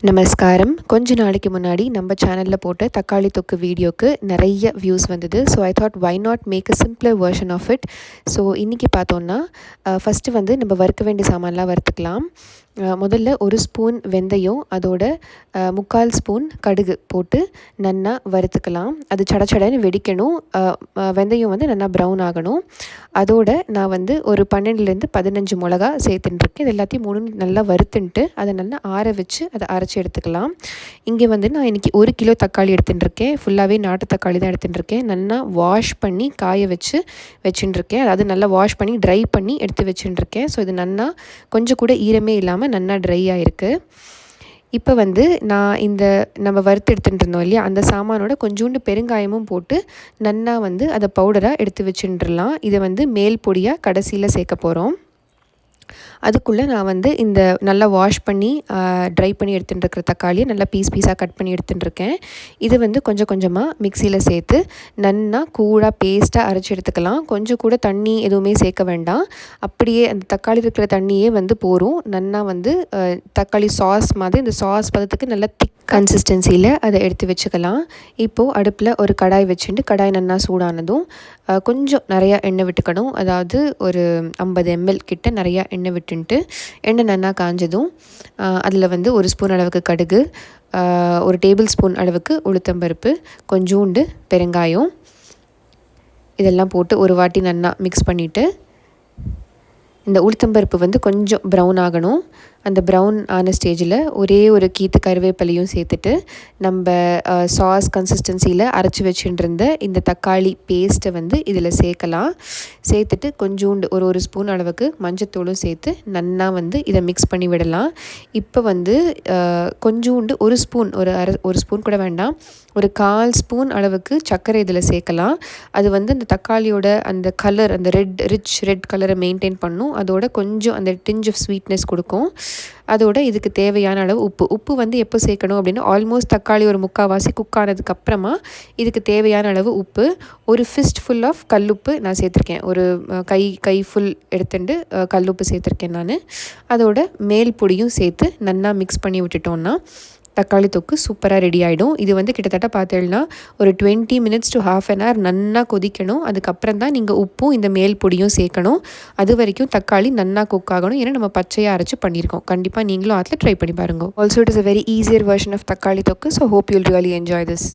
நமஸ்காரம். கொஞ்ச நாளைக்கு முன்னாடி நம்ம சேனலில் போட்ட தக்காளி தொக்கு வீடியோக்கு நிறைய வியூஸ் வந்தது. So I thought why not make a simpler version of it. So இன்றைக்கி பார்த்தோன்னா ஃபஸ்ட்டு வந்து நம்ம வறுக்க வேண்டிய சாமான்லாம் வறுத்துக்கலாம். முதல்ல ஒரு ஸ்பூன் வெந்தயம், அதோட 3/4 ஸ்பூன் கடுகு போட்டு நன்னா வறுத்துக்கலாம். அது சடச்சடன்னு வெடிக்கணும். வெந்தயம் வந்து நல்லா ப்ரௌன் ஆகணும். அதோட நான் வந்து ஒரு 12லேருந்து 15 மிளகா சேர்த்துட்டுருக்கேன். இது எல்லாத்தையும் நல்லா வறுத்துன்ட்டு அதை நல்லா ஆற வச்சு அதை அரைச்சி எடுத்துக்கலாம். இங்கே வந்து நான் இன்றைக்கி 1 கிலோ தக்காளி எடுத்துட்டுருக்கேன். ஃபுல்லாகவே நாட்டு தக்காளி தான் எடுத்துட்டுருக்கேன். நல்லா வாஷ் பண்ணி காய வச்சுட்டுருக்கேன். அதாவது நல்லா வாஷ் பண்ணி ட்ரை பண்ணி எடுத்து வச்சுட்டுருக்கேன். ஸோ இது நல்லா கொஞ்சம் கூட ஈரமே இல்லாமல் நல்லா ட்ரை ஆகிருக்கு. இப்போ வந்து நான் நம்ம வறுத்து எடுத்துகிட்டு இருந்தோம் இல்லையா, அந்த சாமானோட கொஞ்சோண்டு பெருங்காயமும் போட்டு நல்லா வந்து அதை பவுடராக எடுத்து வச்சுட்டுலாம். இதை வந்து மேல் பொடியாக கடைசியில் சேர்க்க போகிறோம். அதுக்குள்ளே நான் வந்து இந்த நல்லா வாஷ் பண்ணி ட்ரை பண்ணி எடுத்துட்டுருக்கிற தக்காளியை நல்லா பீஸாக கட் பண்ணி எடுத்துட்டுருக்கேன். இது வந்து கொஞ்சம் கொஞ்சமாக மிக்சியில் சேர்த்து நல்லா கூழாக பேஸ்ட்டாக அரைச்சி எடுத்துக்கலாம். கொஞ்சம் கூட தண்ணி எதுவுமே சேர்க்க வேண்டாம். அப்படியே அந்த தக்காளி இருக்கிற தண்ணியே வந்து போரும். நல்லா வந்து தக்காளி சாஸ் மாதிரி இந்த சாஸ் பதத்துக்கு நல்லா திக் கன்சிஸ்டன்சியில் அதை எடுத்து வச்சுக்கலாம். இப்போது அடுப்பில் ஒரு கடாய் வச்சுட்டு கடாய் நல்லா சூடானதும் கொஞ்சம் நிறையா எண்ணெய் விட்டுக்கணும். அதாவது ஒரு 50 ml கிட்ட நிறையா எண்ணெய் விட்டுன்ட்டு எண்ணெய் நல்லா காஞ்சதும் அதில் வந்து 1 ஸ்பூன் அளவுக்கு கடுகு, 1 டேபிள் ஸ்பூன் அளவுக்கு உளுத்தம்பருப்பு, கொஞ்சோண்டு பெருங்காயம் இதெல்லாம் போட்டு ஒரு வாட்டி நல்லா மிக்ஸ் பண்ணிவிட்டு, இந்த உளுத்தம்பருப்பு வந்து கொஞ்சம் ப்ரௌன் ஆகணும். அந்த ப்ரௌன் ஆன ஸ்டேஜில் ஒரே ஒரு கீத்து கருவேப்பிலையும் சேர்த்துட்டு நம்ம சாஸ் கன்சிஸ்டன்சியில் அரைச்சி வச்சுட்டு இந்த தக்காளி பேஸ்ட்டை வந்து இதில் சேர்க்கலாம். சேர்த்துட்டு கொஞ்சோண்டு ஒரு ஸ்பூன் அளவுக்கு மஞ்சத்தூளும் சேர்த்து நல்லா வந்து இதை மிக்ஸ் பண்ணி விடலாம். இப்போ வந்து கொஞ்சோண்டு ஒரு ஸ்பூன் கூட வேண்டாம், ஒரு 1/4 ஸ்பூன் அளவுக்கு சர்க்கரை இதில் சேர்க்கலாம். அது வந்து அந்த தக்காளியோட அந்த கலர், அந்த ரிச் ரெட் கலரை மெயின்டைன் பண்ணும். அதோட கொஞ்சம் அந்த டிஞ்ச் ஆஃப் ஸ்வீட்னஸ் கொடுக்கும். அதோட இதுக்கு தேவையான அளவு உப்பு வந்து எப்போ சேர்க்கணும் அப்படின்னா, ஆல்மோஸ்ட் தக்காளி ஒரு 3/4 குக் ஆனதுக்கப்புறமா இதுக்கு தேவையான அளவு உப்பு, ஒரு ஃபிஸ்ட் ஃபுல் ஆஃப் கல்லுப்பு நான் சேர்த்துருக்கேன். ஒரு கை ஃபுல் எடுத்துட்டு கல்லுப்பு சேர்த்துருக்கேன் நான். அதோட மேல் பொடியும் சேர்த்து நல்லா மிக்ஸ் பண்ணி விட்டுட்டோன்னா தக்காளி தொக்கு சூப்பராக ரெடி ஆகிடும். இது வந்து கிட்டத்தட்ட பார்த்தேன்னா ஒரு 20 minutes to half an hour நல்லா கொதிக்கணும். அதுக்கப்புறம் தான் நீங்கள் உப்பும் இந்த மேல் பொடியும் சேர்க்கணும். அது வரைக்கும் தக்காளி நல்லா குக் ஆகணும். ஏன்னா நம்ம பச்சையாக அரைச்சி பண்ணியிருக்கோம். கண்டிப்பாக நீங்களும் அதில் ட்ரை பண்ணி பாருங்கள். Also it is a very easier version of தக்காளி தொக்கு. So hope you'll really enjoy this.